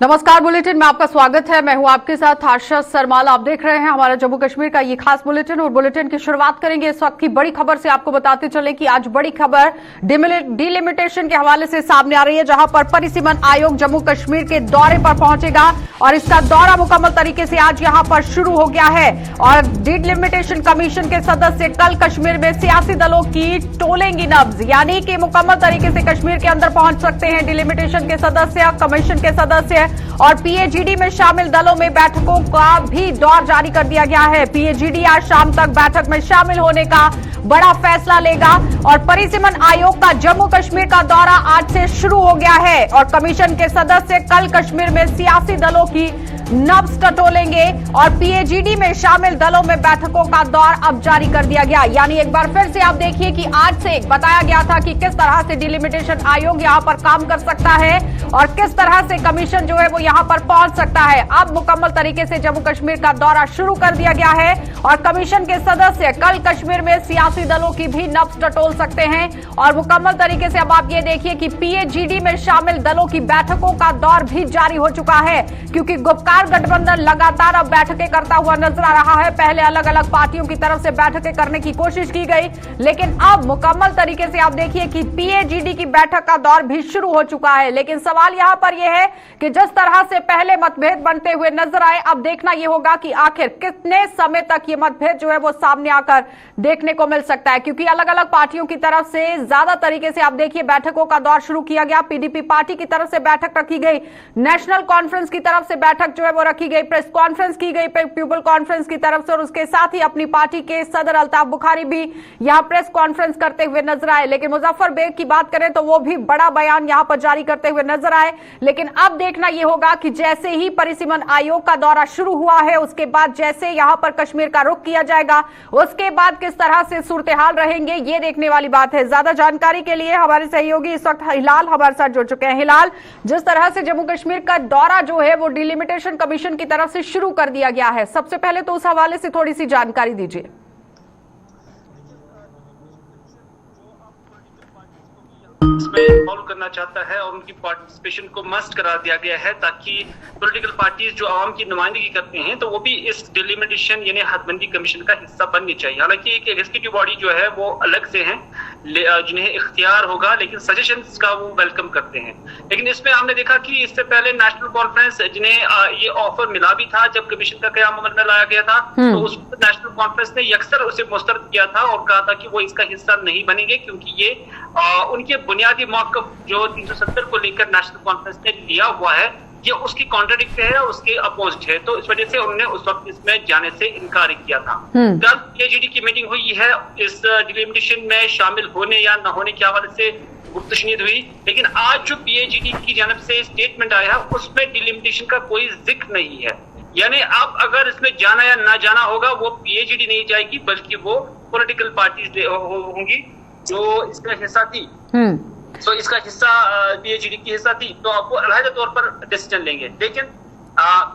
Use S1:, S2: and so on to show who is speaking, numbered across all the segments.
S1: नमस्कार, बुलेटिन में आपका स्वागत है। मैं हूं आपके साथ आशा सरमाल। आप देख रहे हैं हमारा जम्मू कश्मीर का ये खास बुलेटिन और बुलेटिन की शुरुआत करेंगे इस वक्त की बड़ी खबर से। आपको बताते चले कि आज बड़ी खबर डिलिमिटेशन के हवाले से सामने आ रही है, जहां पर परिसीमन आयोग जम्मू कश्मीर के दौरे पर पहुंचेगा और इसका दौरा मुकम्मल तरीके से आज यहां पर शुरू हो गया है। और डिलिमिटेशन कमीशन के सदस्य कल कश्मीर में सियासी दलों की टोलेंगी नब्ज, यानी कि मुकम्मल तरीके से कश्मीर के अंदर पहुंच सकते हैं डिलिमिटेशन के सदस्य, कमीशन के सदस्य और पीएजीडी में शामिल दलों में बैठकों का भी दौर जारी कर दिया गया है। पीएजीडी आज शाम तक बैठक में शामिल होने का बड़ा फैसला लेगा और परिसीमन आयोग का जम्मू कश्मीर का दौरा आज से शुरू हो गया है और कमीशन के सदस्य कल कश्मीर में सियासी दलों की नब्ज टटोलेंगे और पीएजीडी में शामिल दलों में बैठकों का दौर अब जारी कर दिया गया। यानी एक बार फिर से आप देखिए कि आज से बताया गया था कि किस तरह से डिलिमिटेशन आयोग यहां पर काम कर सकता है और किस तरह से कमीशन जो है वो यहां पर पहुंच सकता है। अब मुकम्मल तरीके से जम्मू कश्मीर का दौरा शुरू कर दिया गया है और कमीशन के सदस्य कल कश्मीर में सियासी दलों की भी नब्ज टटोल सकते हैं और मुकम्मल तरीके से अब आप ये देखिए कि पीएजीडी में शामिल दलों की बैठकों का दौर भी जारी हो चुका है, क्योंकि गुपकार गठबंधन लगातार अब बैठकें करता हुआ नजर आ रहा है। पहले अलग अलग पार्टियों की तरफ से बैठकें करने की कोशिश की गई, लेकिन अब मुकम्मल तरीके से आप देखिए कि पीएजीडी की बैठक का दौर भी शुरू हो चुका है। लेकिन सवाल यहां पर यह है कि जिस तरह से पहले मतभेद बनते हुए नजर आए, अब देखना यह होगा कि आखिर कितने समय तक ये मतभेद जो है वो सामने आकर देखने को मिल सकता है, क्योंकि अलग अलग पार्टियों की तरफ से ज्यादा तरीके से आप देखिए बैठकों का दौर शुरू किया गया। पीडीपी पार्टी की तरफ से बैठक रखी गई, नेशनल कॉन्फ्रेंस की तरफ से बैठक जो है वो रखी गई, प्रेस कॉन्फ्रेंस की गई पीपल कॉन्फ्रेंस की तरफ से और उसके साथ ही अपनी पार्टी के सदर अल्ताफ बुखारी भी यहां प्रेस कॉन्फ्रेंस करते हुए नजर आए। लेकिन मुजफ्फर बेग की बात करें तो वो भी बड़ा बयान यहां पर जारी करते हुए नजर आए। लेकिन अब देखना यह होगा कि जैसे ही परिसीमन आयोग का दौरा शुरू हुआ है, उसके बाद जैसे यहां पर कश्मीर का रुख किया जाएगा, उसके बाद किस तरह से सूरत-ए-हाल रहेंगे, ये देखने वाली बात है। ज्यादा जानकारी के लिए हमारे सहयोगी इस वक्त हिलाल हमारे साथ जुड़ चुके हैं। हिलाल, जिस तरह से जम्मू कश्मीर का दौरा जो है वो डिलिमिटेशन कमीशन की तरफ से शुरू कर दिया गया है, सबसे पहले तो उस हवाले से थोड़ी सी जानकारी दीजिए।
S2: इसमें इन्वॉल्व करना चाहता है और उनकी पार्टिसिपेशन को मस्ट करा दिया गया है, ताकि पॉलिटिकल पार्टीज जो आवाम की नुमाइंदगी करते हैं तो वो भी इस डिलिमिटेशन यानी हदबंदी कमीशन का हिस्सा बननी चाहिए। हालांकि एक एग्जीक्यूटिव बॉडी जो है वो अलग से है, जिन्हें इख्तियार होगा, लेकिन सजेशंस का वो वेलकम करते हैं। लेकिन इसमें हमने देखा कि इससे पहले नेशनल कॉन्फ्रेंस, जिन्हें ये ऑफर मिला भी था जब कमीशन का क़याम अमल में लाया गया था, तो उस नेशनल कॉन्फ्रेंस ने यकसर उसे मुस्तरद किया था और कहा था कि वो इसका हिस्सा नहीं बनेंगे, क्योंकि ये उनके बुनियादी मौक़िफ़ जो 370 को लेकर नेशनल कॉन्फ्रेंस ने लिया हुआ है, ये उसकी कॉन्ट्राडिक्ट है, उसके अपोजिट है। तो इस वजह से उन्होंने उस वक्त इसमें जाने से इनकार किया था। कल पीएजीडी की मीटिंग हुई है, इस डिलिमिटेशन में शामिल होने या न होने के हवाले से गुफ्तशनीद हुई, लेकिन आज जो पीएजीडी की जानब से स्टेटमेंट आया है उसमें डिलिमिटेशन का कोई जिक्र नहीं है। यानी अब अगर इसमें जाना या ना जाना होगा, वो पीएजीडी नहीं जाएगी, बल्कि वो पॉलिटिकल पार्टीज होंगी जो इसका हिस्सा थी। तो इसका हिस्सा पीएजीडी की हिस्सा थी, तो आपको अलग तौर पर डिसीजन लेंगे। लेकिन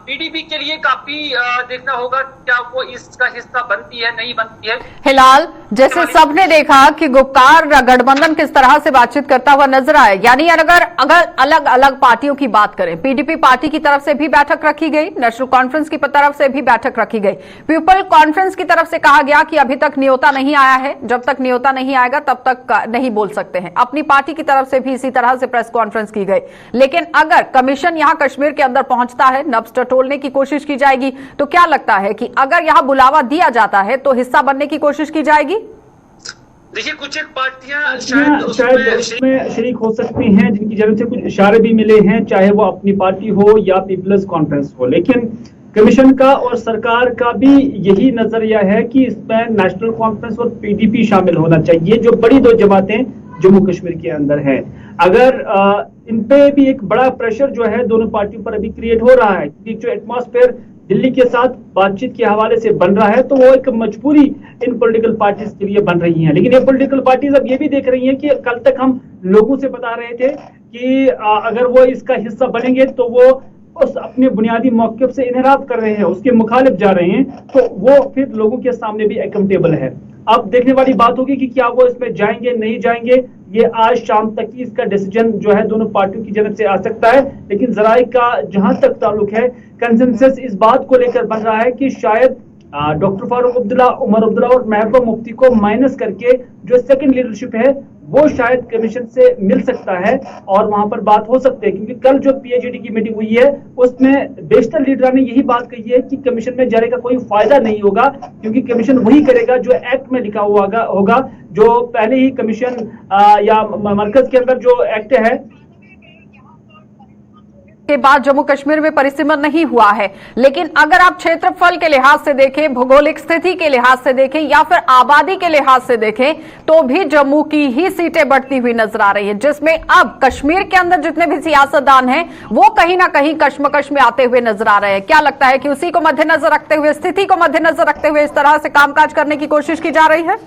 S2: पीडीपी के लिए काफी देखना होगा क्या वो इसका हिस्सा बनती है नहीं बनती है।
S1: हिलाल, जैसे सबने देखा कि गुपकार गठबंधन किस तरह से बातचीत करता हुआ नजर आया, यानी अगर अलग अलग पार्टियों की बात करें, पीडीपी पार्टी की तरफ से भी बैठक रखी गई, नेशनल कॉन्फ्रेंस की तरफ से भी बैठक रखी गई, पीपल कॉन्फ्रेंस की तरफ से कहा गया कि अभी तक न्योता नहीं आया है, जब तक न्योता नहीं आएगा तब तक नहीं बोल सकते हैं। अपनी पार्टी की तरफ से भी इसी तरह से प्रेस कॉन्फ्रेंस की गई। लेकिन अगर कमीशन यहां कश्मीर के अंदर पहुंचता है, नब्ज टटोलने की कोशिश की जाएगी, तो क्या लगता है कि अगर यहां बुलावा दिया जाता है तो हिस्सा बनने की कोशिश की जाएगी?
S2: देखिए, कुछ एक पार्टियां शायद
S3: उसमें शरीक हो सकती हैं, जिनकी जरूरत से कुछ इशारे भी मिले हैं, चाहे वो अपनी पार्टी हो या पीपल्स कॉन्फ्रेंस हो। लेकिन कमीशन का और सरकार का भी यही नजरिया है कि इसमें नेशनल कॉन्फ्रेंस और पीडीपी शामिल होना चाहिए, जो बड़ी दो जमातें जम्मू कश्मीर के अंदर है। अगर इन पे भी एक बड़ा प्रेशर जो है दोनों पार्टियों पर अभी क्रिएट हो रहा है, क्योंकि जो एटमॉस्फेयर दिल्ली के साथ बातचीत के हवाले से बन रहा है, तो वो एक मजबूरी इन पॉलिटिकल पार्टीज के लिए बन रही है। लेकिन ये पॉलिटिकल पार्टीज अब ये भी देख रही हैं कि कल तक हम लोगों से बता रहे थे कि अगर वो इसका हिस्सा बनेंगे तो वो उस अपने बुनियादी मौक़िफ़ से इनहराफ कर रहे हैं, उसके मुखालिफ जा रहे हैं, तो वो फिर लोगों के सामने भी अकाउंटेबल है। अब देखने वाली बात होगी कि क्या वो इसमें जाएंगे नहीं जाएंगे। ये आज शाम तक ही इसका डिसीजन जो है दोनों पार्टियों की जानब से आ सकता है। लेकिन जराए का जहां तक ताल्लुक है, कंसेंसस इस बात को लेकर बन रहा है कि शायद डॉक्टर फारूक अब्दुल्ला, उमर अब्दुल्ला और महबूबा मुफ्ती को माइनस करके जो सेकंड लीडरशिप है वो शायद कमीशन से मिल सकता है और वहां पर बात हो सकती है। क्योंकि कल जो पीएचडी की मीटिंग हुई है उसमें बेशतर लीडर ने यही बात कही है कि कमीशन में जाने का कोई फायदा नहीं होगा, क्योंकि कमीशन वही करेगा जो एक्ट में लिखा हुआ होगा, जो पहले ही कमीशन या मरकज के अंदर जो एक्ट है
S1: के बाद जम्मू कश्मीर में परिसीमन नहीं हुआ है। लेकिन अगर आप क्षेत्रफल के लिहाज से देखें, भौगोलिक स्थिति के लिहाज से देखें या फिर आबादी के लिहाज से देखें तो भी जम्मू की ही सीटें बढ़ती हुई नजर आ रही है, जिसमें अब कश्मीर के अंदर जितने भी सियासतदान हैं वो कहीं ना कहीं कश्मकश में आते हुए नजर आ रहे हैं। क्या लगता है कि उसी को मद्देनजर रखते हुए, स्थिति को मद्देनजर रखते हुए इस तरह से कामकाज करने की कोशिश की जा रही है?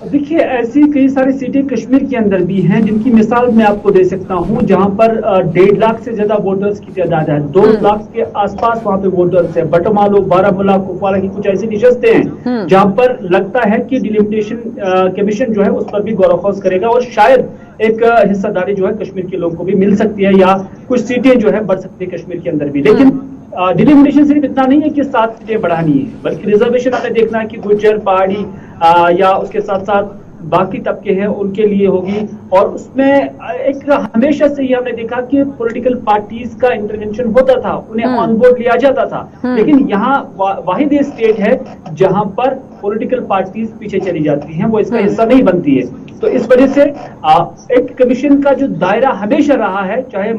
S3: देखिए, ऐसी कई सारी सीटें कश्मीर के अंदर भी हैं जिनकी मिसाल मैं आपको दे सकता हूं, जहां पर 1.5 लाख से ज्यादा वोटर्स की तादाद है। 2 लाख के आसपास वहां पे वोटर्स है। बटमालू, बारामूला, कुपवाड़ा की कुछ ऐसी नशस्तें हैं जहां पर लगता है कि डिलिमिटेशन कमीशन जो है उस पर भी गौरखौज करेगा और शायद एक हिस्सेदारी जो है कश्मीर के लोगों को भी मिल सकती है या कुछ सीटें जो है बढ़ सकती है कश्मीर के अंदर भी। लेकिन डिलिमिटेशन सिर्फ इतना नहीं है कि 7 सीटें बढ़ानी है, बल्कि रिजर्वेशन हमें देखना है कि गुज्जर, पहाड़ी या उसके साथ साथ बाकी तबके हैं उनके लिए होगी। और उसमें एक हमेशा से ही हमने देखा कि पॉलिटिकल पार्टीज का इंटरवेंशन होता था, उन्हें ऑन बोर्ड लिया जाता था। लेकिन यहाँ वाहिद स्टेट है जहां पर पॉलिटिकल पार्टीज पीछे चली जाती हैं, वो इसका हिस्सा नहीं बनती है। तो इस वजह से एक कमीशन का जो दायरा हमेशा रहा है, चाहे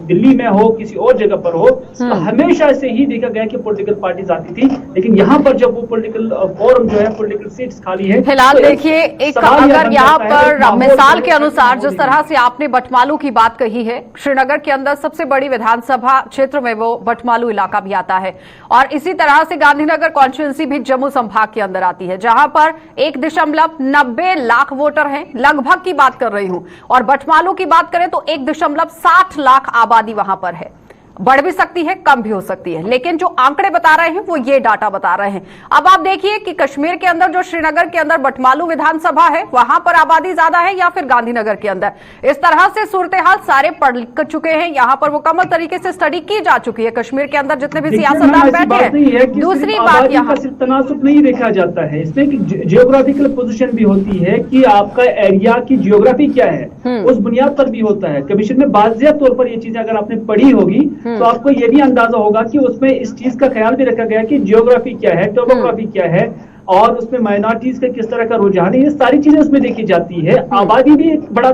S3: दिल्ली में हो, किसी और जगह पर हो, तो हमेशा से ही देखा गया कि पॉलिटिकल पार्टीज आती थी। लेकिन यहाँ पर जब वो पॉलिटिकल फोरम जो है, पॉलिटिकल सीट्स खाली है,
S1: फिलहाल देखिए एक अगर यहाँ पर मिसाल के अनुसार जिस तरह से आपने बटमालू की बात कही है, श्रीनगर के अंदर सबसे बड़ी विधानसभा क्षेत्र में वो बटमालू इलाका भी आता है और इसी तरह से गांधीनगर कॉन्स्टिट्यूंसी भी जम्मू संभाग के अंदर आती है, जहां पर 1.90 लाख वोटर हैं, लगभग की बात कर रही हूं। और बटमालू की बात करें तो 1.60 लाख आबादी वहां पर है। बढ़ भी सकती है, कम भी हो सकती है, लेकिन जो आंकड़े बता रहे हैं वो ये डाटा बता रहे हैं। अब आप देखिए कि कश्मीर के अंदर जो श्रीनगर के अंदर बटमालू विधानसभा है वहां पर आबादी ज्यादा है या फिर गांधीनगर के अंदर, इस तरह से सूरत हाल सारे पढ़ लिख चुके हैं। यहाँ पर मुकम्मल तरीके से स्टडी की जा चुकी है कश्मीर के अंदर जितने भी सियासतदान बैठे हैं। दूसरी बात यहाँ
S3: सिर्फ तनासुब नहीं देखा जाता है, इसमें जियोग्राफिकल पोजीशन भी होती है कि आपका एरिया की जियोग्राफी क्या है, उस बुनियाद पर भी होता है। कमीशन में बाज़िया तौर पर ये चीजें अगर आपने पढ़ी होगी तो आपको ये भी अंदाजा होगा कि उसमें इस चीज का ख्याल भी रखा गया कि जियोग्राफी क्या है, टोपोग्राफी क्या है और उसमें माइनॉरिटीज का किस तरह का रुझान है, ये सारी चीजें उसमें देखी जाती है। आबादी भी एक बड़ा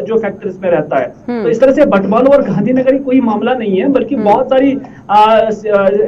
S3: जो फैक्टर इसमें रहता है। तो इस तरह से बटमालू और गांधीनगर कोई मामला नहीं है, बल्कि बहुत सारी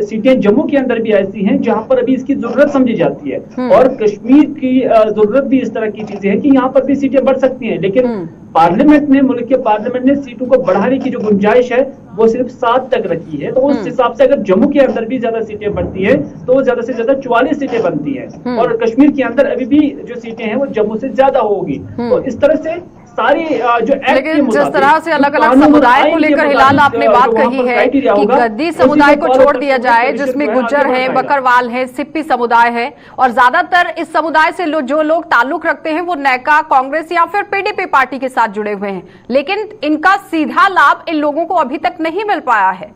S3: सीटें जम्मू के अंदर भी ऐसी हैं जहां पर अभी इसकी जरूरत समझी जाती है। और कश्मीर की जरूरत भी इस तरह की चीजें हैं कि यहाँ पर भी सीटें बढ़ सकती हैं। लेकिन पार्लियामेंट ने, मुल्क के पार्लियामेंट ने सीटों को बढ़ाने की जो गुंजाइश है वो सिर्फ 7 तक रखी है। तो उस हिसाब से अगर जम्मू के अंदर भी ज्यादा सीटें बढ़ती है तो ज्यादा से ज्यादा 44 सीटें बनती है और कश्मीर के अंदर अभी भी जो सीटें हैं वो जम्मू से ज्यादा होगी। तो इस तरह से सारी जो
S1: लेकिन जिस तरह से अलग अलग समुदाय को लेकर हिलाल आपने बात कही है कि गद्दी समुदाय को छोड़ दिया जाए, जिसमें गुज्जर है, बकरवाल है, सिप्पी समुदाय है और ज्यादातर इस समुदाय से जो लोग ताल्लुक रखते हैं वो नेका, कांग्रेस या फिर पीडीपी पार्टी के साथ जुड़े हुए हैं, लेकिन इनका सीधा लाभ इन लोगों को अभी तक नहीं मिल पाया है।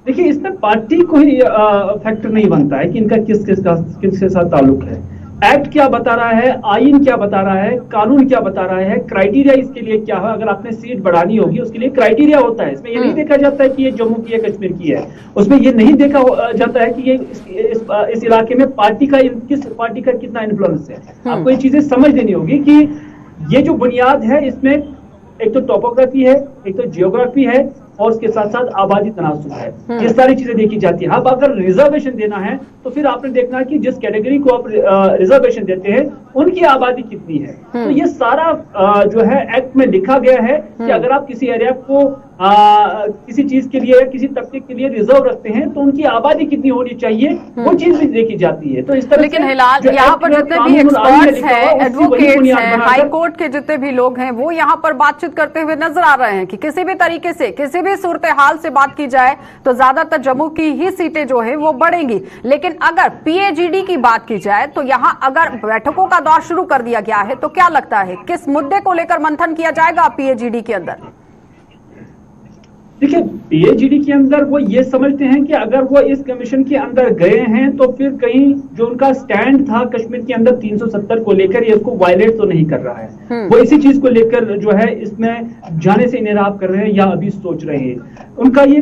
S3: देखिए, इसमें पार्टी को ही फैक्टर नहीं बनता है कि इनका किसके साथ ताल्लुक है। एक्ट क्या बता रहा है, आईन क्या बता रहा है, कानून क्या बता रहा है, क्राइटेरिया इसके लिए क्या है। अगर आपने सीट बढ़ानी होगी उसके लिए क्राइटेरिया होता है। इसमें ये नहीं देखा जाता है कि ये जम्मू की है, कश्मीर की है। उसमें ये नहीं देखा जाता है कि ये इस इलाके में किस पार्टी का कितना इन्फ्लुएंस है। आपको ये चीजें समझ लेनी होगी कि ये जो बुनियाद है इसमें एक तो टोपोग्राफी है, एक तो जियोग्राफी है और उसके साथ साथ आबादी तनासुब है। ये सारी चीजें देखी जाती है। अब अगर रिजर्वेशन देना है तो फिर आपने देखना है कि जिस कैटेगरी को आप रिजर्वेशन देते हैं उनकी आबादी कितनी है। तो ये सारा जो है एक्ट में लिखा गया है कि अगर आप किसी एरिया को किसी चीज के लिए या किसी तबके के लिए रिजर्व रखते हैं तो उनकी आबादी कितनी होनी चाहिए, वो चीज भी देखी जाती है। तो इस तरह
S1: लेकिन हिलाल, यहाँ पर जितने भी एक्सपर्ट्स हैं, एडवोकेट्स हैं, हाई कोर्ट के जितने भी लोग हैं, वो यहाँ पर बातचीत करते हुए नजर आ रहे हैं कि किसी भी तरीके से, किसी भी सूरत हाल से बात की जाए तो ज्यादातर जम्मू की ही सीटें जो है वो बढ़ेंगी। लेकिन अगर पीएजीडी की बात की जाए तो यहाँ अगर बैठकों का दौर शुरू कर दिया गया है तो क्या लगता है किस मुद्दे को लेकर मंथन किया जाएगा पीएजीडी के अंदर?
S3: देखिए, पीएजीडी के अंदर वो ये समझते हैं कि अगर वो इस कमीशन के अंदर गए हैं तो फिर कहीं जो उनका स्टैंड था कश्मीर के अंदर 370 को लेकर, ये इसको वायलेट तो नहीं कर रहा है। वो इसी चीज को लेकर जो है इसमें जाने से इनराब कर रहे हैं या अभी सोच रहे हैं। उनका ये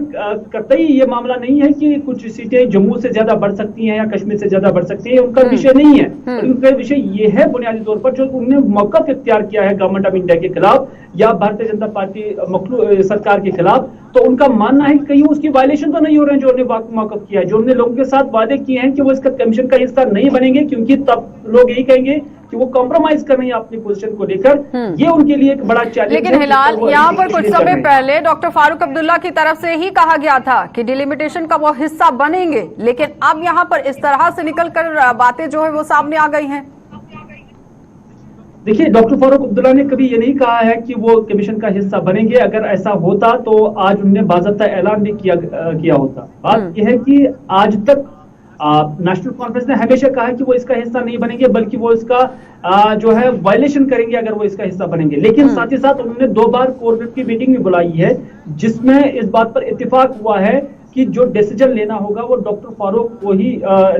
S3: कतई ये मामला नहीं है कि कुछ सीटें जम्मू से ज्यादा बढ़ सकती हैं या कश्मीर से ज्यादा बढ़ सकती है, उनका विषय नहीं है। उनका विषय ये है बुनियादी तौर पर जो उन्होंने मौकफ इख्तियार किया है गवर्नमेंट ऑफ इंडिया के खिलाफ या भारतीय जनता पार्टी सरकार के खिलाफ, तो उनका मानना है कि कहीं उसकी वायलेशन तो नहीं हो रहे हैं जो उन्होंने मौकफ किया है, जो उन्होंने लोगों के साथ वादे किए हैं कि वो इसका कमीशन का हिस्सा नहीं बनेंगे, क्योंकि तब लोग यही कहेंगे कि वो कॉम्प्रोमाइज कर रहे हैं अपनी पोजीशन को लेकर। ये उनके लिए एक बड़ा चैलेंज है।
S1: लेकिन हिलाल, यहाँ पर कुछ समय पहले डॉक्टर फारूक अब्दुल्ला की तरफ से ही कहा गया था कि डिलिमिटेशन का वो हिस्सा बनेंगे, लेकिन अब यहाँ पर इस तरह से निकलकर बातें जो है वो सामने आ गई हैं।
S3: देखिए, डॉक्टर फारूक अब्दुल्ला ने कभी ये नहीं कहा है कि वो कमीशन का हिस्सा बनेंगे। अगर ऐसा होता तो आज उन्होंने बाज़ाब्ता ऐलान भी किया होता। बात यह है कि आज तक नेशनल कॉन्फ्रेंस ने हमेशा कहा है कि वो इसका हिस्सा नहीं बनेंगे, बल्कि वो इसका जो है वायलेशन करेंगे अगर वो इसका हिस्सा बनेंगे। लेकिन साथ ही साथ उन्होंने 2 बार कोर ग्रुप की मीटिंग भी बुलाई है, जिसमें इस बात पर इत्तेफाक हुआ है कि जो डिसीजन लेना होगा वो डॉक्टर फारूक को ही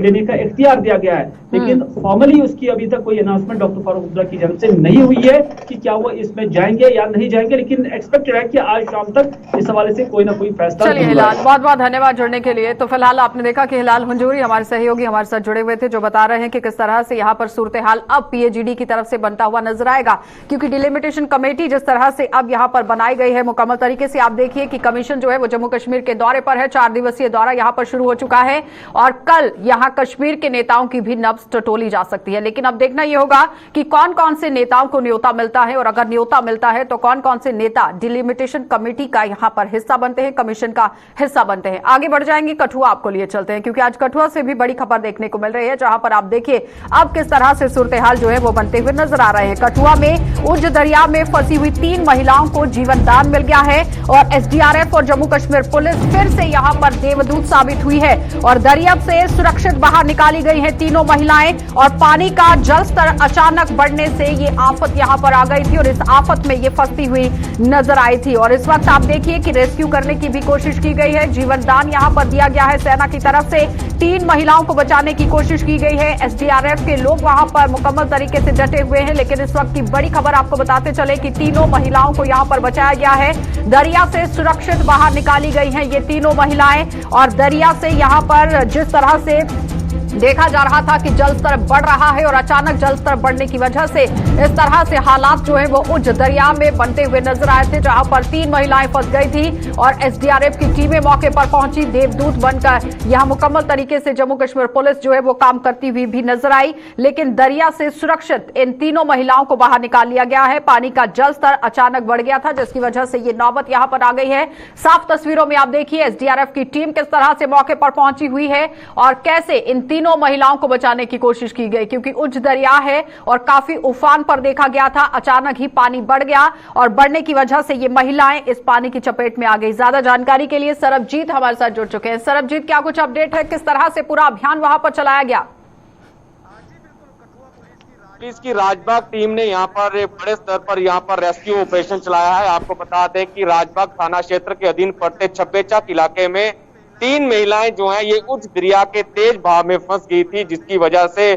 S3: लेने का इख्तियार दिया गया है। लेकिन फॉर्मली उसकी अभी तक कोई अनाउंसमेंट डॉक्टर फारूक अब्दुल्ला की जानब से नहीं हुई है कि क्या वो इसमें जाएंगे या नहीं जाएंगे। लेकिन एक्सपेक्टेड है कि आज शाम तक इस हवाले से कोई ना कोई फैसला।
S1: चलिए हिलाल, बहुत बहुत धन्यवाद जुड़ने के लिए। तो फिलहाल आपने देखा कि हिलाल हुंजूरी हमारे सहयोगी हमारे साथ जुड़े हुए थे, जो बता रहे हैं कि किस तरह से यहाँ पर सूरत हाल अब पीएजीडी की तरफ से बनता हुआ नजर आएगा, क्योंकि डिलिमिटेशन कमेटी जिस तरह से अब यहाँ पर बनाई गई है मुकम्मल तरीके से। आप देखिए कि कमीशन जो है वो जम्मू कश्मीर के दौरे पर है, 4 दिवसीय दौरा यहाँ पर शुरू हो चुका है और कल यहाँ कश्मीर के नेताओं की भी नब्ज टटोली जा सकती है। लेकिन अब देखना यह होगा कि कौन कौन से नेताओं को न्योता मिलता है, और अगर न्योता मिलता है तो कौन कौन से नेता डिलिमिटेशन कमेटी का यहाँ पर हिस्सा बनते हैं, कमीशन का हिस्सा बनते हैं। आगे बढ़ जाएंगे, कठुआ आपको लिए चलते हैं, क्योंकि आज कठुआ से भी बड़ी खबर देखने को मिल रही है, जहां पर आप देखिए अब किस तरह से सूरत हाल जो है वो बनते हुए नजर आ रहे हैं। कठुआ में उज दरिया में फंसी हुई 3 महिलाओं को जीवन दान मिल गया है और एसडीआरएफ और जम्मू कश्मीर पुलिस फिर से यहाँ पर देवदूत साबित हुई है और दरिया से सुरक्षित बाहर निकाली गई हैं तीनों महिलाएं। और पानी का जल स्तर अचानक बढ़ने से ये आफत यहां पर आ गई थी और इस आफत में ये फंसती हुई नजर आई थी। और इस वक्त आप देखिए कि रेस्क्यू करने की भी कोशिश की गई है, जीवन दान यहां पर दिया गया है सेना की तरफ से। 3 महिलाओं को बचाने की कोशिश की गई है, एसडीआरएफ के लोग वहां पर मुकम्मल तरीके से डटे हुए हैं। लेकिन इस वक्त की बड़ी खबर आपको बताते चले कि तीनों महिलाओं को यहां पर बचाया गया है, दरिया से सुरक्षित बाहर निकाली गई हैं ये तीनों महिलाएं। और दरिया से यहाँ पर जिस तरह से देखा जा रहा था कि जल स्तर बढ़ रहा है और अचानक जल स्तर बढ़ने की वजह से इस तरह से हालात जो है वो उज दरिया में बनते हुए नजर आए थे, जहां पर 3 महिलाएं फंस गई थी और एसडीआरएफ की टीमें मौके पर पहुंची देवदूत बनकर। यहां मुकम्मल तरीके से जम्मू कश्मीर पुलिस जो है वो काम करती हुई भी नजर आई, लेकिन दरिया से सुरक्षित इन तीनों महिलाओं को बाहर निकाल लिया गया है। पानी का जल स्तर अचानक बढ़ गया था, जिसकी वजह से ये नौबत यहां पर आ गई है। साफ तस्वीरों में आप देखिए एसडीआरएफ की टीम किस तरह से मौके पर पहुंची हुई है और कैसे इन तीनों महिलाओं को बचाने की कोशिश की गई, क्योंकि उच्च दरिया है और काफी उफान पर देखा गया था। अचानक ही पानी बढ़ गया और बढ़ने की वजह से ये महिलाएं इस पानी की चपेट में आ गई। ज्यादा जानकारी के लिए सरबजीत हमारे साथ जुड़ चुके हैं। सरबजीत, क्या कुछ अपडेट है, किस तरह से पूरा अभियान वहां पर चलाया गया?
S4: पुलिस की राजबाग टीम ने यहाँ पर एक बड़े स्तर पर यहाँ पर रेस्क्यू ऑपरेशन चलाया है। आपको बता दें कि राजबाग थाना क्षेत्र के अधीन पड़ते छब्बेचक इलाके में 3 महिलाएं जो हैं ये उच्च दरिया के तेज बहाव में फंस गई थी, जिसकी वजह से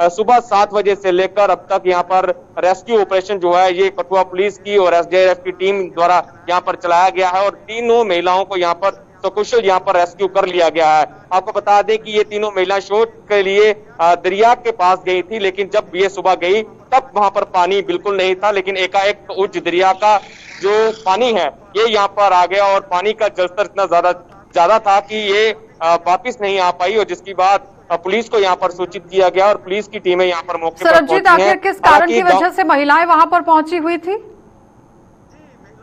S4: सुबह 7 बजे से लेकर अब तक यहाँ पर रेस्क्यू ऑपरेशन जो है ये कठुआ पुलिस की और एसडीआरएफ की टीम द्वारा यहाँ पर चलाया गया है और तीनों महिलाओं को यहाँ पर सकुशल यहाँ पर रेस्क्यू कर लिया गया है। आपको बता दें कि ये तीनों महिलाएं शोध के लिए दरिया के पास गई थी, लेकिन जब ये सुबह गई तब वहां पर पानी बिल्कुल नहीं था, लेकिन एकाएक उच्च दरिया का जो पानी है ये यहाँ पर आ गया और पानी का जलस्तर इतना ज्यादा था कि ये वापिस नहीं आ पाई और जिसकी बाद पुलिस को यहाँ पर सूचित किया गया और पुलिस की टीमें यहाँ पर मौके पर
S1: सरबजीत,
S4: पहुंची हैं।
S1: आखिर किस कारण की वजह से महिलाएं वहां पर पहुंची हुई थी?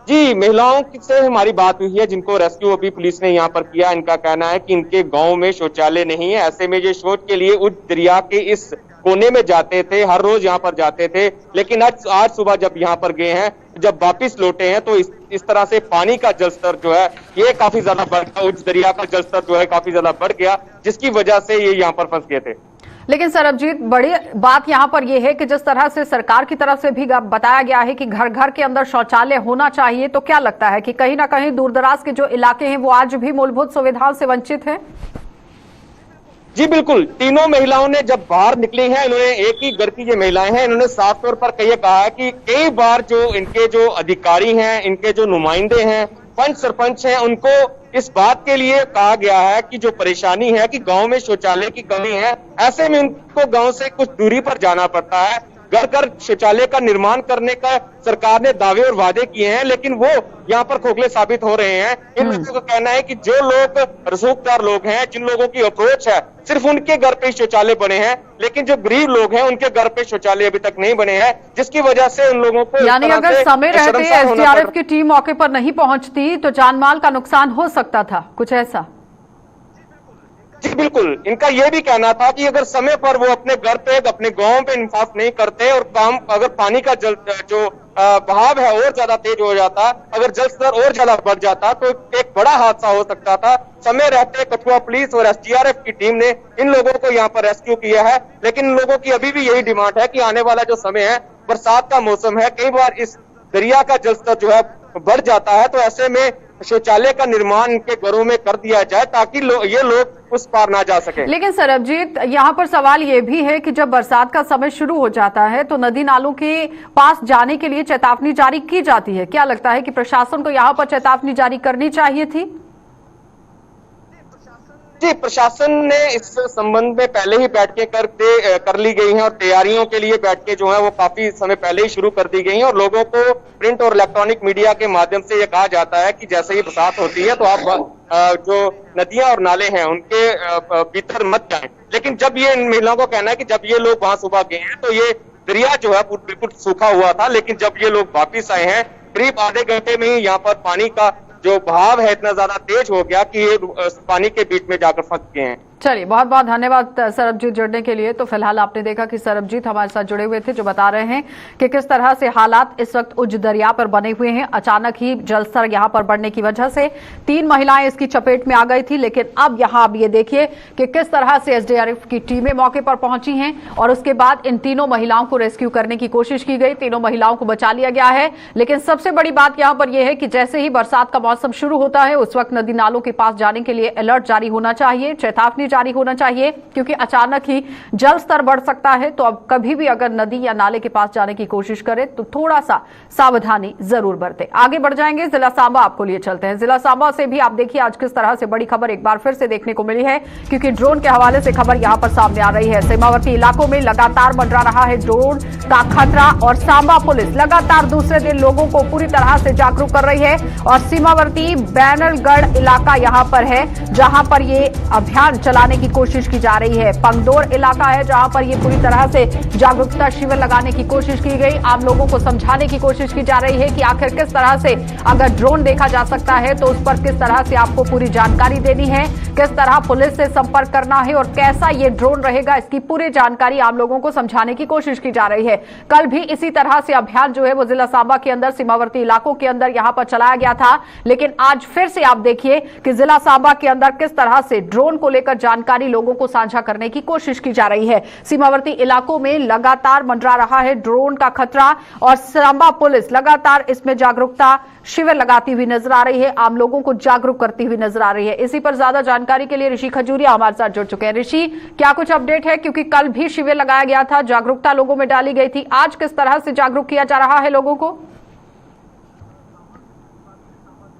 S4: जी, महिलाओं से हमारी बात हुई है जिनको रेस्क्यू अभी पुलिस ने यहाँ पर किया। इनका कहना है कि इनके गांव में शौचालय नहीं है, ऐसे में ये शौच के लिए उस दरिया के इस कोने में जाते थे, हर रोज यहाँ पर जाते थे। लेकिन आज सुबह जब यहाँ पर गए हैं, जब वापिस लौटे हैं तो इस तरह से पानी का जलस्तर जो है ये काफी ज्यादा बढ़ गया, उस दरिया का जलस्तर जो है काफी ज्यादा बढ़ गया, जिसकी वजह से ये यहाँ पर फंस गए थे।
S1: लेकिन सरबजीत, बड़ी बात यहाँ पर यह है कि जिस तरह से सरकार की तरफ से भी बताया गया है कि घर घर के अंदर शौचालय होना चाहिए, तो क्या लगता है कि कहीं ना कहीं दूरदराज के जो इलाके हैं वो आज भी मूलभूत सुविधाओं से वंचित हैं?
S4: जी बिल्कुल, तीनों महिलाओं ने जब बाहर निकली हैं, इन्होंने एक ही घर की ये महिलाएं हैं, इन्होंने साफ तौर पर ये कहा है कि कई बार जो इनके जो अधिकारी हैं, इनके जो नुमाइंदे हैं, पंच सरपंच हैं, उनको इस बात के लिए कहा गया है कि जो परेशानी है कि गांव में शौचालय की कमी है, ऐसे में उनको गांव से कुछ दूरी पर जाना पड़ता है। घर घर शौचालय का निर्माण करने का सरकार ने दावे और वादे किए हैं, लेकिन वो यहाँ पर खोखले साबित हो रहे हैं। इन लोगों का कहना है कि जो लोग रसूखदार लोग हैं, जिन लोगों की अप्रोच है, सिर्फ उनके घर पे शौचालय बने हैं, लेकिन जो गरीब लोग हैं उनके घर पे शौचालय अभी तक नहीं बने हैं, जिसकी वजह से उन लोगों को,
S1: यानी अगर समय रहते एसडीआरएफ की टीम मौके पर नहीं पहुंचती तो जानमाल का नुकसान हो सकता था, कुछ ऐसा?
S4: जी बिल्कुल, इनका यह भी कहना था कि अगर समय पर वो अपने घर पे, अपने गांव पे इंसाफ नहीं करते और काम, अगर पानी का जो बहाव है और ज्यादा तेज हो जाता, अगर जल स्तर और ज्यादा बढ़ जाता तो एक बड़ा हादसा हो सकता था। समय रहते कठुआ पुलिस और एसडीआरएफ की टीम ने इन लोगों को यहाँ पर रेस्क्यू किया है, लेकिन इन लोगों की अभी भी यही डिमांड है कि आने वाला जो समय है, बरसात का मौसम है, कई बार इस दरिया का जल स्तर जो है बढ़ जाता है, तो ऐसे में शौचालय का निर्माण इनके घरों में कर दिया जाए ताकि ये लोग उस पार ना जा सके।
S1: लेकिन सरबजीत, यहाँ पर सवाल ये भी है कि जब बरसात का समय शुरू हो जाता है तो नदी नालों के पास जाने के लिए चेतावनी जारी की जाती है। क्या लगता है कि प्रशासन को यहाँ पर चेतावनी जारी करनी चाहिए थी?
S4: जी, प्रशासन ने इस संबंध में पहले ही बैठकें कर ली गई हैं और तैयारियों के लिए बैठकें जो है वो काफी समय पहले ही शुरू कर दी गई हैं और लोगों को प्रिंट और इलेक्ट्रॉनिक मीडिया के माध्यम से ये कहा जाता है कि जैसे ही बरसात होती है तो आप जो नदियां और नाले हैं उनके भीतर मत जाएं। लेकिन जब ये इन महिलाओं को कहना है कि जब ये लोग वहां सुबह गए हैं तो ये दरिया जो है बिल्कुल सूखा हुआ था, लेकिन जब ये लोग वापिस आए हैं करीब आधे घंटे में ही यहाँ पर पानी का जो बहाव है इतना ज्यादा तेज हो गया कि ये पानी के बीच में जाकर फंस गए हैं।
S1: चलिए, बहुत बहुत धन्यवाद सरबजीत जुड़ने के लिए। तो फिलहाल आपने देखा कि सरबजीत हमारे साथ जुड़े हुए थे, जो बता रहे हैं कि किस तरह से हालात इस वक्त उज दरिया पर बने हुए हैं। अचानक ही जलस्तर यहां पर बढ़ने की वजह से 3 महिलाएं इसकी चपेट में आ गई थी, लेकिन अब ये देखिए कि किस तरह से एसडीआरएफ की टीमें मौके पर पहुंची हैं और उसके बाद इन तीनों महिलाओं को रेस्क्यू करने की कोशिश की गई, तीनों महिलाओं को बचा लिया गया है। लेकिन सबसे बड़ी बात यहां पर यह है कि जैसे ही बरसात का मौसम शुरू होता है उस वक्त नदी नालों के पास जाने के लिए अलर्ट जारी होना चाहिए, चेतावनी जारी होना चाहिए, क्योंकि अचानक ही जल स्तर बढ़ सकता है। तो अब कभी भी अगर नदी या नाले के पास जाने की कोशिश करें तो थोड़ा सा सावधानी जरूर बरतें। आगे बढ़ जाएंगे, जिला सांबा आपको लिए चलते हैं। जिला सांबा से भी आप देखिए आज किस तरह से बड़ी खबर एक बार फिर से देखने को मिली है, क्योंकि ड्रोन के हवाले से खबर यहां पर सामने आ रही है। सीमावर्ती इलाकों में लगातार मंडरा रहा है ड्रोन का खतरा और सांबा पुलिस लगातार दूसरे दिन लोगों को पूरी तरह से जागरूक कर रही है। और सीमावर्ती बैनरगढ़ इलाका यहां पर है जहां पर ये अभियान चलाने की कोशिश की जा रही है। पंगडोर इलाका है जहां पर ये पूरी तरह से जागरूकता शिविर लगाने की कोशिश की गई, आम लोगों को समझाने की कोशिश की जा रही है कि आखिर किस तरह से अगर ड्रोन देखा जा सकता है तो उस पर किस तरह से आपको पूरी जानकारी देनी है, किस तरह पुलिस से संपर्क करना है और कैसा ये ड्रोन रहेगा, इसकी पूरी जानकारी आम लोगों को समझाने की कोशिश की जा रही है। कल भी इसी तरह से अभियान जो है वो जिला सांबा के अंदर सीमावर्ती इलाकों के अंदर यहां पर चलाया गया था, लेकिन आज फिर से आप देखिए कि जिला सांबा के अंदर किस तरह से ड्रोन को लेकर जानकारी लोगों को साझा करने की कोशिश की जा रही है। सीमावर्ती इलाकों में लगातार मंडरा रहा है ड्रोन का खतरा और सांबा पुलिस लगातार इसमें जागरूकता शिविर लगाती हुई नजर आ रही है, आम लोगों को जागरूक करती हुई नजर आ रही है। इसी पर ज्यादा जानकारी के लिए ऋषि खजूरिया हमारे साथ जुड़ चुके हैं। ऋषि, क्या कुछ अपडेट है, क्योंकि कल भी शिविर लगाया गया था, जागरूकता लोगों में डाली गई थी, आज किस तरह से जागरूक किया जा रहा है लोगों को?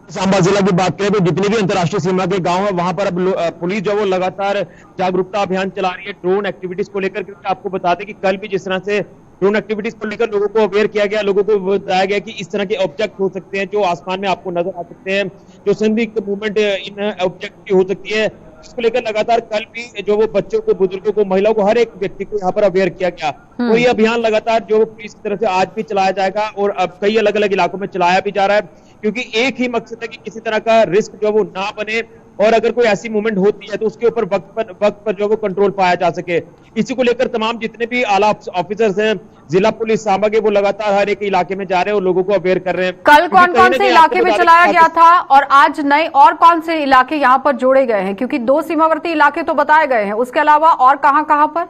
S5: सांबा जिला की बात करें तो जितनी भी अंतर्राष्ट्रीय सीमा के गांव है वहां पर अब पुलिस जो है वो लगातार जागरूकता अभियान चला रही है ड्रोन एक्टिविटीज को लेकर। क्योंकि आपको बता दें कि कल भी जिस तरह से ड्रोन एक्टिविटीज को लेकर लोगों को अवेयर किया गया, लोगों को बताया गया कि इस तरह के ऑब्जेक्ट हो सकते हैं जो आसमान में आपको नजर आ सकते हैं, जो संदिग्ध मूवमेंट इन ऑब्जेक्ट की हो सकती है, इसको लेकर लगातार कल भी जो वो बच्चों को, बुजुर्गों को, महिलाओं को, हर एक व्यक्ति को यहाँ पर अवेयर किया गया। और ये अभियान लगातार जो पुलिस की तरफ से आज भी चलाया जाएगा और अब कई अलग अलग इलाकों में चलाया भी जा रहा है, क्योंकि एक ही मकसद है कि किसी तरह का रिस्क जो वो ना बने और अगर कोई ऐसी मूवमेंट होती है तो उसके ऊपर वक्त पर जो वो कंट्रोल पाया जा सके। इसी को लेकर तमाम जितने भी आला ऑफिसर्स हैं जिला पुलिस सांबा के, वो लगातार हर एक इलाके में जा रहे हैं और लोगों को अवेयर कर रहे हैं।
S1: कल कौन कौन से इलाके में चलाया गया था और आज नए और कौन से इलाके यहाँ पर जोड़े गए हैं, क्योंकि 2 सीमावर्ती इलाके तो बताए गए हैं, उसके अलावा और कहां पर?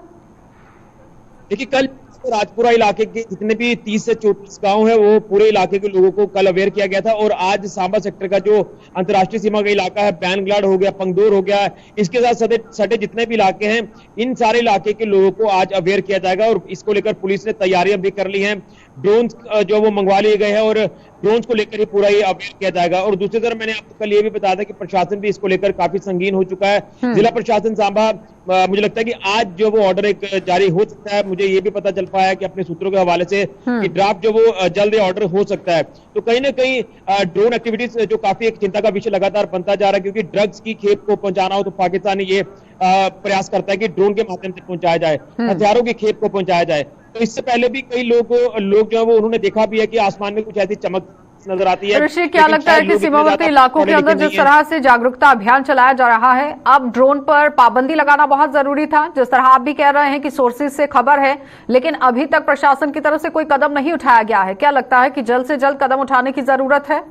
S5: देखिए, कल राजपुरा इलाके के जितने भी 30 से 34 गांव है वो पूरे इलाके के लोगों को कल अवेयर किया गया था। और आज सांबा सेक्टर का जो अंतर्राष्ट्रीय सीमा का इलाका है, बैनगलाड हो गया, पंगदूर हो गया, इसके साथ सटे जितने भी इलाके हैं, इन सारे इलाके के लोगों को आज अवेयर किया जाएगा। और इसको लेकर पुलिस ने तैयारियां भी कर ली हैं। ड्रोन जो वो मंगवा लिए गए हैं और ड्रोन्स को लेकर ही पूरा ये अवेयर किया जाएगा। और दूसरी तरफ मैंने आपको कल ये भी बताया था कि प्रशासन भी इसको लेकर काफी संगीन हो चुका है। जिला प्रशासन सांबा, मुझे लगता है कि आज जो वो ऑर्डर एक जारी हो सकता है। मुझे ये भी पता चल पाया कि अपने सूत्रों के हवाले से कि ड्राफ्ट जो वो जल्द ऑर्डर हो सकता है। तो कहीं ना कहीं ड्रोन एक्टिविटीज जो काफी एक चिंता का विषय लगातार बनता जा रहा है, क्योंकि ड्रग्स की खेप को पहुंचाना हो तो पाकिस्तान ये प्रयास करता है कि ड्रोन के माध्यम से पहुंचाया जाए, हथियारों की खेप को पहुंचाया जाए। तो इससे पहले भी कई लोग जो है वो उन्होंने देखा भी है कि आसमान में कुछ ऐसी चमक नजर आती है।
S1: ऋषि, क्या लगता है कि सीमावर्ती इलाकों के अंदर जिस तरह से जागरूकता अभियान चलाया जा रहा है, अब ड्रोन पर पाबंदी लगाना बहुत जरूरी था? जिस तरह आप भी कह रहे हैं कि सोर्सेज से खबर है, लेकिन अभी तक प्रशासन की तरफ से कोई कदम नहीं उठाया गया है। क्या लगता है कि जल्द से जल्द कदम उठाने की जरूरत है?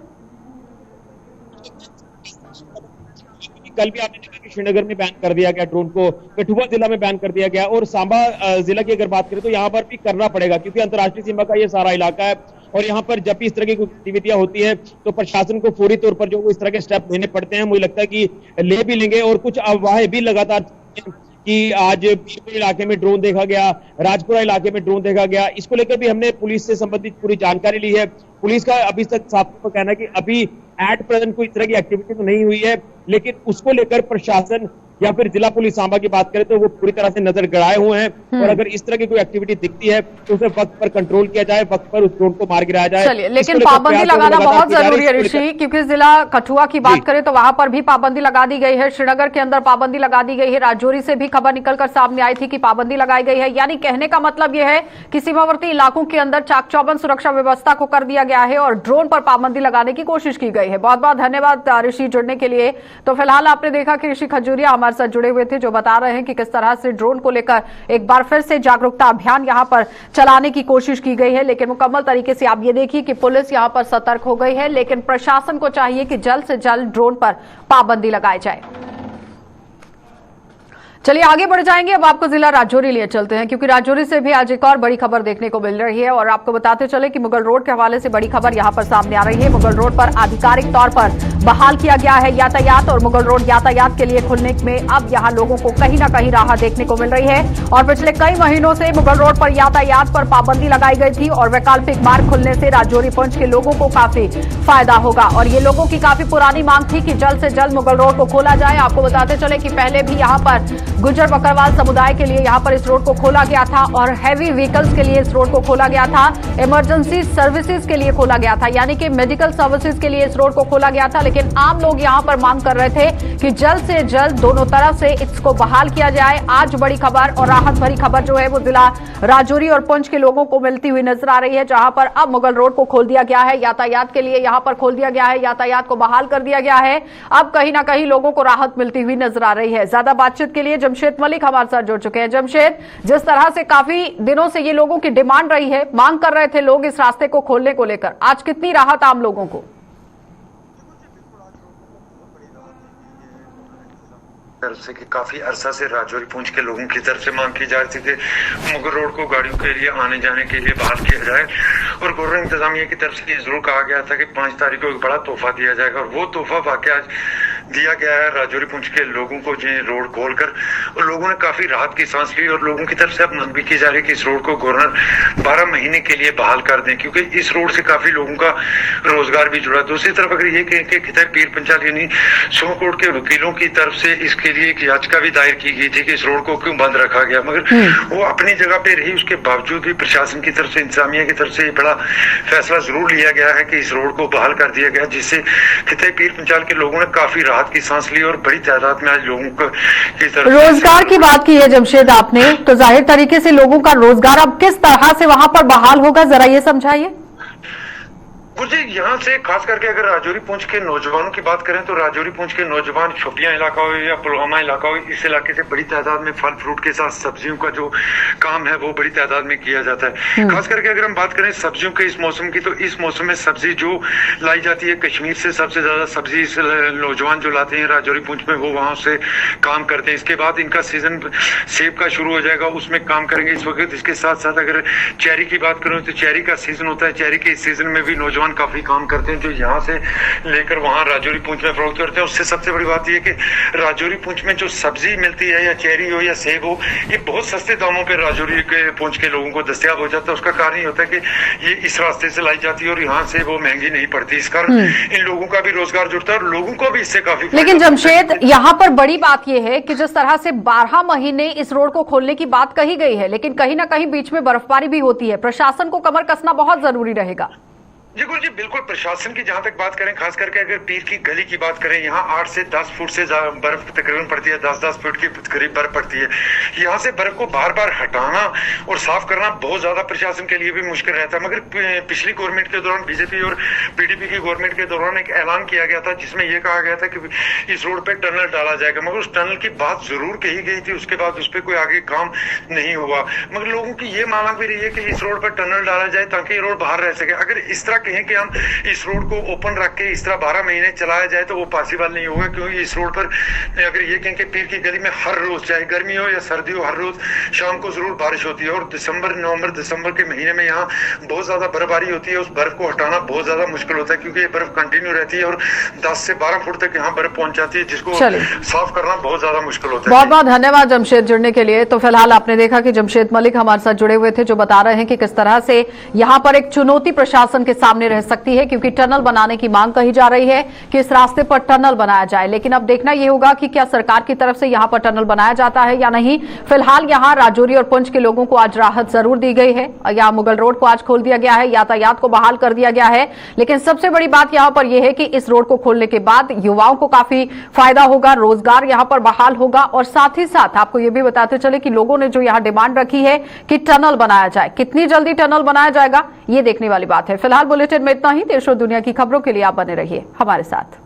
S5: कल भी आपने देखा कि श्रीनगर में बैन कर दिया गया ड्रोन को, कठुआ जिला में बैन कर दिया गया, और सांबा जिला की अगर बात करें तो यहाँ पर भी करना पड़ेगा, क्योंकि अंतर्राष्ट्रीय सीमा का ये सारा इलाका है। और यहाँ पर जब भी इस तरह की गतिविधियां होती है तो प्रशासन को फौरी तौर पर जो इस तरह के स्टेप लेने पड़ते हैं। मुझे लगता है कि ले भी लेंगे। और कुछ अफवाहें भी लगातार कि आज बीरपुर इलाके में ड्रोन देखा गया, राजपुरा इलाके में ड्रोन देखा गया, इसको लेकर भी हमने पुलिस से संबंधित पूरी जानकारी ली है। पुलिस का अभी तक साफ कहना है कि अभी एट प्रेजेंट कोई इस तरह की एक्टिविटी तो नहीं हुई है, लेकिन उसको लेकर प्रशासन या फिर जिला पुलिस सांबा की बात करें तो वो पूरी तरह से नजर गड़ाए हुए हैं। और अगर इस तरह की कोई एक्टिविटी दिखती है तो उसे वक्त पर कंट्रोल किया जाए, वक्त पर उस ड्रोन को मार गिराया जाए।
S1: चलिए, लेकिन पाबंदी लगाना बहुत जरूरी है ऋषि, क्योंकि जिला कठुआ की बात करें तो वहां पर भी पाबंदी लगा दी गई है, श्रीनगर के अंदर पाबंदी लगा दी गई है, राजौरी से भी खबर निकलकर सामने आई थी कि पाबंदी लगाई गई है। यानी कहने का मतलब यह है कि सीमावर्ती इलाकों के अंदर चाक चौबंद सुरक्षा व्यवस्था को कर दिया गया है और ड्रोन पर पाबंदी लगाने की कोशिश की गई है। बहुत बहुत धन्यवाद ऋषि जुड़ने के लिए। तो फिलहाल आपने देखा कि ऋषि खजूरिया हमारे साथ जुड़े हुए थे, जो बता रहे हैं कि किस तरह से ड्रोन को लेकर एक बार फिर से जागरूकता अभियान यहां पर चलाने की कोशिश की गई है। लेकिन मुकम्मल तरीके से आप ये देखिए कि पुलिस यहां पर सतर्क हो गई है, लेकिन प्रशासन को चाहिए कि जल्द से जल्द ड्रोन पर पाबंदी लगाई जाए। चलिए आगे बढ़ जाएंगे। अब आपको जिला राजौरी लिए चलते हैं, क्योंकि राजौरी से भी आज एक और बड़ी खबर देखने को मिल रही है। और आपको बताते चले कि मुगल रोड के हवाले से बड़ी खबर यहां पर सामने आ रही है। मुगल रोड पर आधिकारिक तौर पर बहाल किया गया है यातायात, और मुगल रोड यातायात के लिए खुलने में अब यहां लोगों को कहीं ना कहीं राहत देखने को मिल रही है। और पिछले कई महीनों से मुगल रोड पर यातायात पर पाबंदी लगाई गई थी, और वैकल्पिक मार्ग खुलने से राजौरी पुंछ के लोगों को काफी फायदा होगा। और ये लोगों की काफी पुरानी मांग थी कि जल्द से जल्द मुगल रोड को खोला जाए। आपको बताते चले कि पहले भी यहाँ पर गुज्जर बकरवाल समुदाय के लिए यहां पर इस रोड को खोला गया था, और हैवी व्हीकल्स के लिए इस रोड को खोला गया था, इमरजेंसी सर्विसेज के लिए खोला गया था, यानी कि मेडिकल सर्विसेज के लिए इस रोड को खोला गया था। लेकिन आम लोग यहां पर मांग कर रहे थे कि जल्द से जल्द दोनों तरफ से इसको बहाल किया जाए। आज बड़ी खबर और राहत भरी खबर जो है वो जिला राजौरी और पुंछ के लोगों को मिलती हुई नजर आ रही है, जहां पर अब मुगल रोड को खोल दिया गया है, यातायात के लिए यहां पर खोल दिया गया है, यातायात को बहाल कर दिया गया है। अब कहीं ना कहीं लोगों को राहत मिलती हुई नजर आ रही है। ज्यादा बातचीत के लिए जमशेद मलिक हमारे साथ जुड़ चुके हैं। जमशेद, जिस तरह से काफी दिनों से ये लोगों की डिमांड रही है, मांग कर रहे थे लोग इस रास्ते को खोलने को लेकर, आज कितनी राहत आम लोगों को?
S6: तरफ से कि काफी अरसा से राजौरी पुंछ के लोगों की तरफ से मांग की जा रही थी कि मुगल रोड को गाड़ियों के लिए आने जाने के लिए बहाल किया जाए, और गवर्नर इंतजामिया की तरफ से ये जरूर कहा गया था कि 5 तारीख को एक बड़ा तोहफा दिया जाएगा, और वो तोहफा वाकई आज दिया गया है राजौरी पुंछ के लोगों को, जो रोड खोलकर, और लोगों ने काफी राहत की सांस ली। और लोगों की तरफ से अब मांग भी की जा रही है कि इस रोड को गवर्नर 12 महीने के लिए बहाल कर दें, क्योंकि इस रोड से काफी लोगों का रोजगार भी जुड़ा। दूसरी तरफ अगर ये कहें कि खिताब पीर पंचाल यानी 100 कोर्ट के वकीलों की तरफ से इसके लिए एक याचिका भी दायर की गई थी कि इस रोड को क्यों बंद रखा गया, मगर वो अपनी जगह पे रही। उसके बावजूद भी प्रशासन की तरफ से, इंतजामिया की तरफ से बड़ा फैसला जरूर लिया गया है कि इस रोड को बहाल कर दिया गया, जिससे खिताब पीर पंचाल के लोगों ने काफी राहत की सांस ली और बड़ी तादाद में आज लोगों को की तरफ
S1: रोजगार की बात की है जमशेद आपने, तो जाहिर तरीके से लोगों का रोजगार अब किस तरह से वहां पर बहाल होगा, जरा ये समझाइए।
S6: मुझे यहाँ से खास करके अगर राजौरी पुंछ के नौजवानों की बात करें तो राजौरी पुंछ के नौजवान शोपियां इलाका हो या पुलवामा इलाका हो, इस इलाके से बड़ी तादाद में फल फ्रूट के साथ सब्जियों का जो काम है वो बड़ी तादाद में किया जाता है। खास करके अगर हम बात करें सब्जियों के इस मौसम की, तो इस मौसम में सब्जी जो लाई जाती है कश्मीर से सबसे ज्यादा सब्जी इस नौजवान जो लाते हैं राजौरी पुंछ में, वो वहां से काम करते हैं। इसके बाद इनका सीजन सेब का शुरू हो जाएगा, उसमें काम करेंगे इस वक्त। इसके साथ साथ अगर चेरी की बात करूं तो चेरी का सीजन होता है, चेरी के इस सीजन में भी नौजवान काफी काम करते हैं जो यहाँ से लेकर वहां राजौरी पुंछ में फरोख्त करते हैं। उससे सबसे बड़ी बात यह कि राजौरी पुंछ में जो सब्जी मिलती है या चेरी हो या सेब हो, ये बहुत सस्ते दामों पे राजौरी के पुंछ के लोगों को दस्तयाब हो जाता है। उसका कारण ये होता है कि ये इस रास्ते से लाई जाती है और यहाँ से वो महंगी नहीं पड़ती। इस कारण इन लोगों का भी रोजगार जुड़ता है और लोगों को भी इससे काफी।
S1: लेकिन जमशेद, यहाँ पर बड़ी बात यह है कि जिस तरह से 12 महीने इस रोड को खोलने की बात कही गई है, लेकिन कहीं ना कहीं बीच में बर्फबारी भी होती है, प्रशासन को कमर कसना बहुत जरूरी रहेगा।
S6: जी बिल्कुल, प्रशासन की जहां तक बात करें, खास करके अगर पीर की गली की बात करें, यहाँ 8 से 10 फुट से बर्फ तकरीबन पड़ती है, 10-10 फुट की करीब बर्फ पड़ती है। यहाँ से बर्फ को बार बार हटाना और साफ करना बहुत ज्यादा प्रशासन के लिए भी मुश्किल रहता है। मगर पिछली गवर्नमेंट के दौरान, बीजेपी और पीडीपी की गवर्नमेंट के दौरान एक ऐलान किया गया था जिसमें यह कहा गया था कि इस रोड पे टनल डाला जाएगा, मगर उस टनल की बात जरूर कही गई थी, उसके बाद उस पर कोई आगे काम नहीं हुआ। मगर लोगों की ये मांग भी रही है कि इस रोड पर टनल डाला जाए ताकि ये रोड बाहर रह सके। अगर इस तरह कहें कि हम इस रोड को ओपन रख के इस तरह 12 महीने चलाया जाए तो वो पॉसिबल नहीं होगा, क्योंकि इस रोड पर अगर ये कहें कि पीर की गली में हर रोज, चाहे गर्मी हो या सर्दी हो, हर रोज शाम को जरूर बारिश होती है और नवंबर दिसंबर के महीने में यहाँ बहुत ज्यादा बर्फबारी होती है। उस बर्फ को हटाना बहुत ज्यादा मुश्किल होता है क्योंकि ये बर्फ कंटिन्यू रहती है और 10 से 12 फुट तक यहाँ बर्फ पहुंच जाती है, जिसको साफ करना बहुत ज्यादा मुश्किल होता है।
S1: बहुत बहुत धन्यवाद जमशेद जुड़ने के लिए। तो फिलहाल आपने देखा कि जमशेद मलिक हमारे साथ जुड़े हुए थे, जो बता रहे हैं कि किस तरह से यहाँ पर एक चुनौती प्रशासन के सामने रह सकती है, क्योंकि टनल बनाने की मांग कही जा रही है कि इस रास्ते पर टनल बनाया जाए। लेकिन अब देखना यह होगा कि क्या सरकार की तरफ से यहां पर टनल बनाया जाता है या नहीं। फिलहाल यहां राजौरी और पुंछ के लोगों को आज राहत जरूर दी गई है। यहां मुगल रोड को आज खोल दिया गया है, यातायात को बहाल कर दिया गया है। लेकिन सबसे बड़ी बात यहां पर यह है कि इस रोड को खोलने के बाद युवाओं को काफी फायदा होगा, रोजगार यहां पर बहाल होगा। और साथ ही साथ आपको यह भी बताते चले कि लोगों ने जो यहां डिमांड रखी है कि टनल बनाया जाए, कितनी जल्दी टनल बनाया जाएगा ये देखने वाली बात है। फिलहाल बुलेटिन में इतना ही। देश और दुनिया की खबरों के लिए आप बने रहिए हमारे साथ।